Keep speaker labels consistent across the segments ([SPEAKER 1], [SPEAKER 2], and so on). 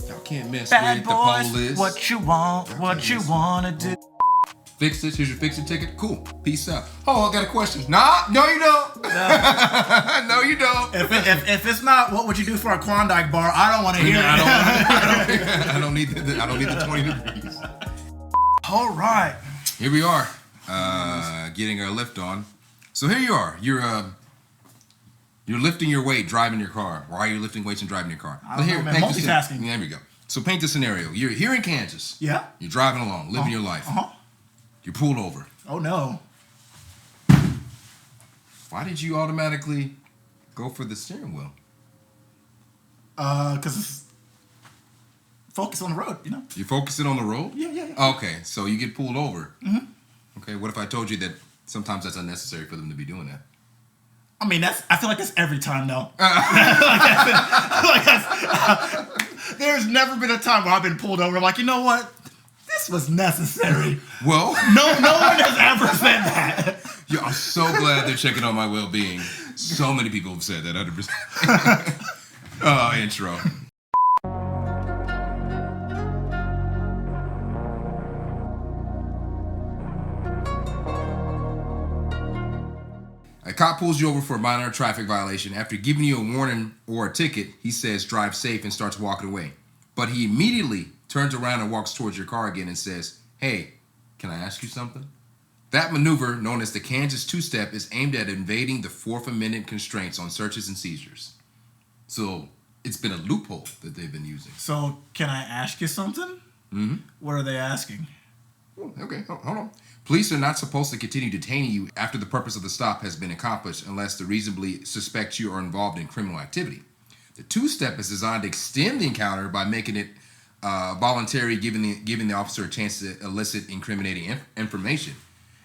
[SPEAKER 1] Y'all can't mess
[SPEAKER 2] Bad
[SPEAKER 1] with
[SPEAKER 2] boys,
[SPEAKER 1] the police.
[SPEAKER 2] what you want, what you wanna do.
[SPEAKER 1] Fix this. Here's your fix it ticket. Cool. Peace out. Oh, I got a question. Nah, no, you don't. No, you don't.
[SPEAKER 2] If it's not, what would you do for a Klondike bar? I don't want to hear it.
[SPEAKER 1] I don't need the 20 degrees.
[SPEAKER 2] All right.
[SPEAKER 1] Here we are, getting our lift on. So here you are. You're lifting your weight, driving your car. Why are you lifting weights and driving your car?
[SPEAKER 2] I don't know, man. Multitasking.
[SPEAKER 1] There we go. So paint the scenario. You're here in Kansas.
[SPEAKER 2] Yeah.
[SPEAKER 1] You're driving along, living your life. You're pulled over.
[SPEAKER 2] Oh no.
[SPEAKER 1] Why did you automatically go for the steering wheel?
[SPEAKER 2] Because it's focus on the road, you know?
[SPEAKER 1] You're focusing on the road?
[SPEAKER 2] Yeah.
[SPEAKER 1] Okay, so you get pulled over.
[SPEAKER 2] Mm-hmm.
[SPEAKER 1] Okay, what if I told you that sometimes that's unnecessary for them to be doing that?
[SPEAKER 2] I mean, I feel like that's every time, though. There's never been a time where I've been pulled over. I'm like, you know what? This was necessary.
[SPEAKER 1] Well,
[SPEAKER 2] no one has ever said that.
[SPEAKER 1] Yeah, I'm so glad they're checking on my well-being. So many people have said that, 100%. Intro. A cop pulls you over for a minor traffic violation. After giving you a warning or a ticket, he says drive safe and starts walking away. But he immediately turns around and walks towards your car again and says, hey, can I ask you something? That maneuver, known as the Kansas two-step, is aimed at invading the Fourth Amendment constraints on searches and seizures. So it's been a loophole that they've been using.
[SPEAKER 2] So can I ask you something?
[SPEAKER 1] Mm-hmm.
[SPEAKER 2] What are they asking?
[SPEAKER 1] Okay, hold on. Police are not supposed to continue detaining you after the purpose of the stop has been accomplished unless they reasonably suspect you are involved in criminal activity. The two-step is designed to extend the encounter by making it voluntary, giving the officer a chance to elicit incriminating information.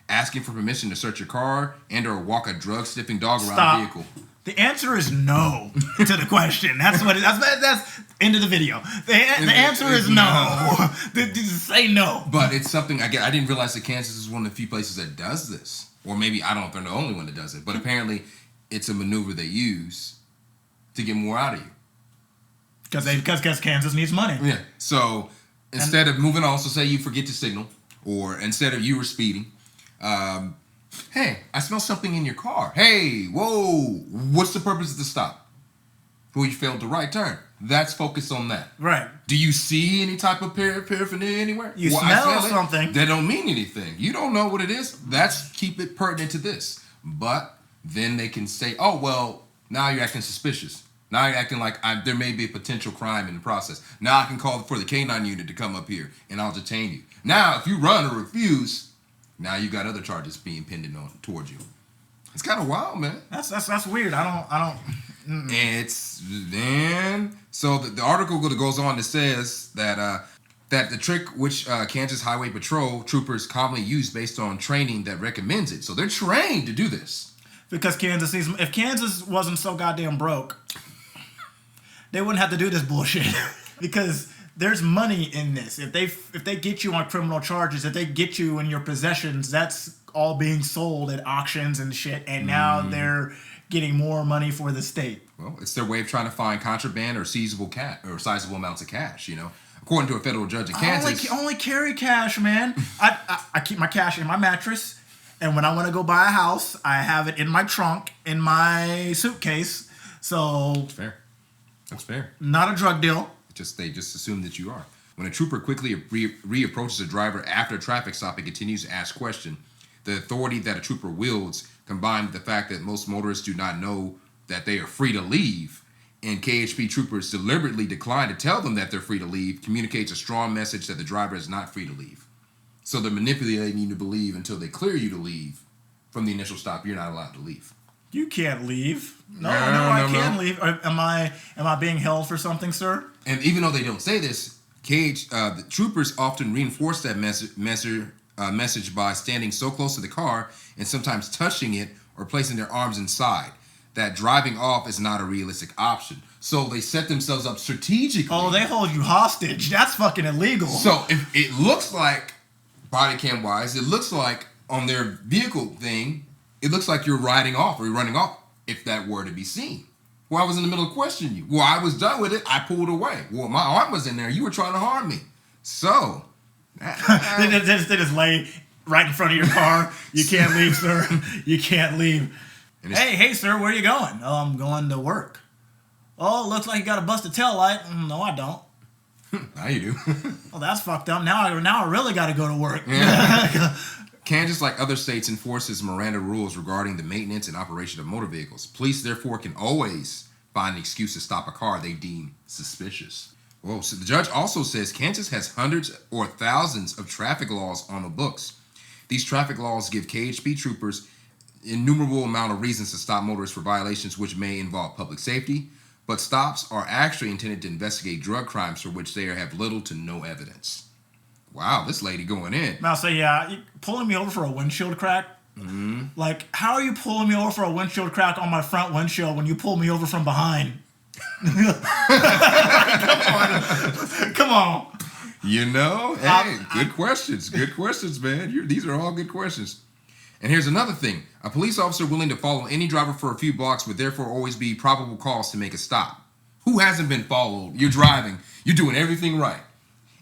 [SPEAKER 1] Asking for permission to search your car and or walk a drug-sniffing dog around the vehicle.
[SPEAKER 2] The answer is no to the question. That's what that's end of the video. The answer is no. Just say no.
[SPEAKER 1] But it's something I didn't realize that Kansas is one of the few places that does this. Or maybe I don't know if they're the only one that does it. But apparently it's a maneuver they use to get more out of you.
[SPEAKER 2] Because Kansas needs money.
[SPEAKER 1] Yeah. So instead of moving on, so say you forget to signal, or instead of you were speeding, hey, I smell something in your car. Hey, whoa, what's the purpose of the stop? Well, you failed the right turn. That's focused on that.
[SPEAKER 2] Right.
[SPEAKER 1] Do you see any type of paraphernalia anywhere?
[SPEAKER 2] You smell something.
[SPEAKER 1] That don't mean anything. You don't know what it is. That's keep it pertinent to this. But then they can say, oh, well, now you're acting suspicious. Now you're acting like there may be a potential crime in the process. Now I can call for the K-9 unit to come up here and I'll detain you. Now, if you run or refuse, now you got other charges being pinned on towards you. It's kind of wild, man.
[SPEAKER 2] That's weird. I don't.
[SPEAKER 1] So the article goes on that says that the trick which Kansas Highway Patrol troopers commonly use based on training that recommends it. So they're trained to do this.
[SPEAKER 2] Because if Kansas wasn't so goddamn broke, they wouldn't have to do this bullshit. Because there's money in this. If they get you on criminal charges, if they get you in your possessions, that's all being sold at auctions and shit. And now they're getting more money for the state.
[SPEAKER 1] Well, it's their way of trying to find contraband or sizable amounts of cash. You know, according to a federal judge in Kansas,
[SPEAKER 2] I only carry cash, man. I keep my cash in my mattress, and when I want to go buy a house, I have it in my trunk in my suitcase. So
[SPEAKER 1] that's fair. That's fair.
[SPEAKER 2] Not a drug deal.
[SPEAKER 1] They just assume that you are. When a trooper quickly reapproaches a driver after a traffic stop and continues to ask questions, the authority that a trooper wields, combined with the fact that most motorists do not know that they are free to leave, and KHP troopers deliberately decline to tell them that they're free to leave, communicates a strong message that the driver is not free to leave. So they're manipulating you to believe until they clear you to leave from the initial stop. You're not allowed to leave.
[SPEAKER 2] You can't leave. No, I can't leave. Am I being held for something, sir?
[SPEAKER 1] And even though they don't say this, the troopers often reinforce that message by standing so close to the car and sometimes touching it or placing their arms inside. That driving off is not a realistic option. So they set themselves up strategically.
[SPEAKER 2] Oh, they hold you hostage. That's fucking illegal.
[SPEAKER 1] So if it looks like, body cam wise, it looks like on their vehicle thing, it looks like you're riding off or you're running off if that were to be seen. Well, I was in the middle of questioning you. Well, I was done with it. I pulled away. Well, my arm was in there. You were trying to harm me. So.
[SPEAKER 2] They just lay right in front of your car. You can't leave, sir. You can't leave. Hey, sir, where are you going? Oh, I'm going to work. Oh, looks like you got a busted tail light. No, I don't.
[SPEAKER 1] Now you do.
[SPEAKER 2] Well, that's fucked up. Now I really got to go to work.
[SPEAKER 1] Yeah. Kansas, like other states, enforces Miranda rules regarding the maintenance and operation of motor vehicles. Police, therefore, can always find an excuse to stop a car they deem suspicious. Whoa, so the judge also says Kansas has hundreds or thousands of traffic laws on the books. These traffic laws give KHB troopers innumerable amount of reasons to stop motorists for violations which may involve public safety, but stops are actually intended to investigate drug crimes for which they have little to no evidence. Wow, this lady going in.
[SPEAKER 2] Now, so yeah, you pulling me over for a windshield crack? Mm-hmm. Like, how are you pulling me over for a windshield crack on my front windshield when you pull me over from behind? Come on.
[SPEAKER 1] You know, hey, good questions. Good questions, man. These are all good questions. And here's another thing. A police officer willing to follow any driver for a few blocks would therefore always be probable cause to make a stop. Who hasn't been followed? You're driving. You're doing everything right.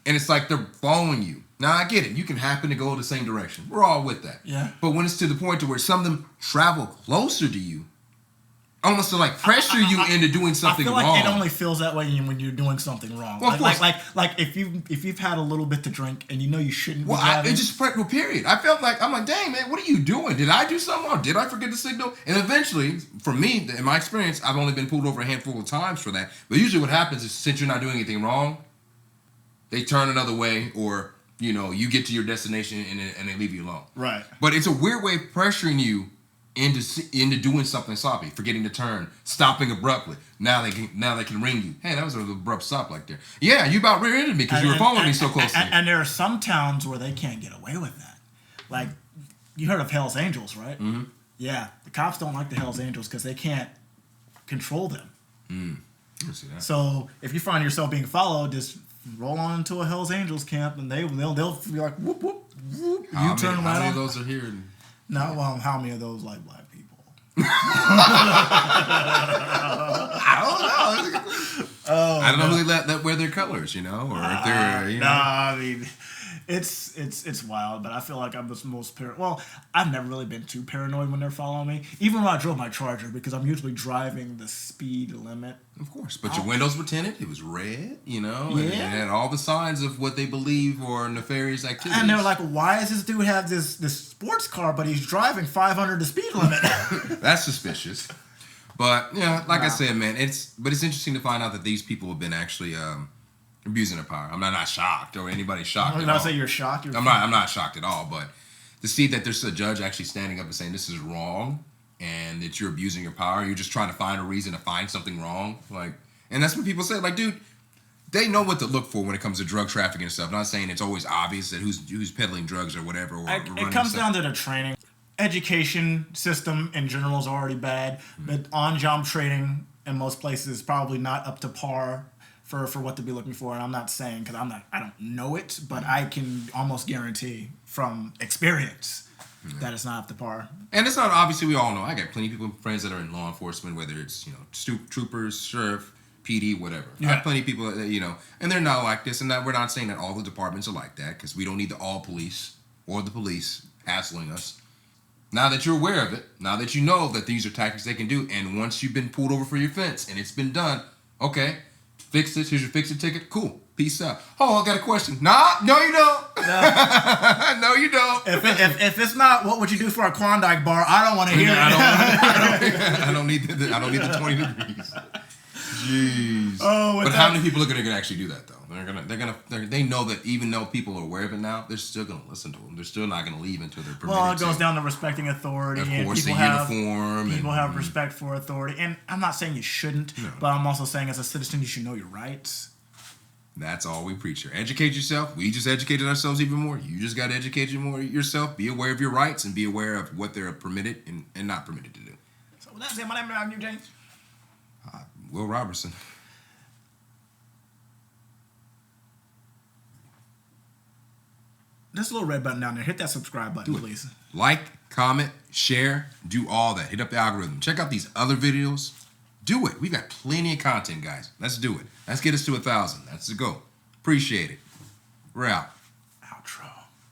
[SPEAKER 1] And it's like they're following you. Now, I get it. You can happen to go the same direction. We're all with that.
[SPEAKER 2] Yeah.
[SPEAKER 1] But when it's to the point to where some of them travel closer to you, almost to like pressure you into doing something wrong.
[SPEAKER 2] I feel like it only feels that way when you're doing something wrong.
[SPEAKER 1] Well,
[SPEAKER 2] like if you've had a little bit to drink and you know you shouldn't be driving.
[SPEAKER 1] It just period. I felt like, I'm like, dang, man, what are you doing? Did I do something wrong? Did I forget the signal? And eventually, for me, in my experience, I've only been pulled over a handful of times for that. But usually what happens is since you're not doing anything wrong, they turn another way, or you get to your destination and they leave you alone.
[SPEAKER 2] Right.
[SPEAKER 1] But it's a weird way of pressuring you into doing something sloppy, forgetting to turn, stopping abruptly. Now they can ring you. Hey, that was an abrupt stop like there. Yeah, you about rear-ended me because you were following me so closely.
[SPEAKER 2] And there are some towns where they can't get away with that. Like, you heard of Hell's Angels, right? Mm-hmm. Yeah, the cops don't like the Hell's Angels because they can't control them.
[SPEAKER 1] See that.
[SPEAKER 2] So if you find yourself being followed, just roll on into a Hell's Angels camp, and they'll be like, whoop whoop whoop.
[SPEAKER 1] How many of those are here?
[SPEAKER 2] No, well, how many of those like black people?
[SPEAKER 1] I don't know who that wear their colors, or if they're
[SPEAKER 2] I mean, it's wild, but I feel like I'm the most well, I've never really been too paranoid when they're following me, even when I drove my Charger, because I'm usually driving the speed limit.
[SPEAKER 1] Of course, but your windows were tinted. It was red, and it had all the signs of what they believe are nefarious activities.
[SPEAKER 2] And they're like, "Why does this dude have this sports car, but he's driving 500 the speed limit?"
[SPEAKER 1] That's suspicious. But I said, man, it's interesting to find out that these people have been actually abusing their power. I'm not shocked, or anybody shocked.
[SPEAKER 2] I'm not saying you're shocked.
[SPEAKER 1] I'm not shocked at all. But to see that there's a judge actually standing up and saying this is wrong, and that you're abusing your power, you're just trying to find a reason to find something wrong. And that's what people say. Like, dude, they know what to look for when it comes to drug trafficking and stuff. I'm not saying it's always obvious that who's peddling drugs or whatever.
[SPEAKER 2] It comes down to the training. Education system in general is already bad, but on-job training in most places is probably not up to par for what to be looking for. And I'm not saying because I don't know it, but I can almost guarantee from experience that it's not up to par.
[SPEAKER 1] And it's not, obviously we all know. I got plenty of people, friends that are in law enforcement, whether it's troopers, sheriff, PD, whatever. I have plenty of people that, and they're not like this. And that we're not saying that all the departments are like that, because we don't need the all police or the police hassling us. Now that you're aware of it, now that you know that these are tactics they can do, and once you've been pulled over for your offense and it's been done, okay, fix this, here's your fix-it ticket, cool, peace out. Oh, I got a question. No, you don't. No, you don't.
[SPEAKER 2] If it's not, what would you do for a Klondike bar? I don't want to hear it.
[SPEAKER 1] I don't need the 20 degrees. Jeez. But how many people are going to actually do that though? They know that even though people are aware of it now, they're still going to listen to them. They're still not going to leave until they're permitted.
[SPEAKER 2] Well, it goes down to respecting authority.
[SPEAKER 1] Of course,
[SPEAKER 2] people
[SPEAKER 1] have
[SPEAKER 2] respect for authority. And I'm not saying you shouldn't, but I'm also saying as a citizen, you should know your rights.
[SPEAKER 1] That's all we preach here. Educate yourself. We just educated ourselves even more. You just got to educate yourself. Be aware of your rights and be aware of what they're permitted and not permitted to do.
[SPEAKER 2] So that's it. My name is James.
[SPEAKER 1] Will Robertson.
[SPEAKER 2] There's a little red button down there. Hit that subscribe button, please.
[SPEAKER 1] Like, comment, share, do all that. Hit up the algorithm. Check out these other videos. Do it. We've got plenty of content, guys. Let's do it. Let's get us to 1,000. That's the goal. Appreciate it. We're out.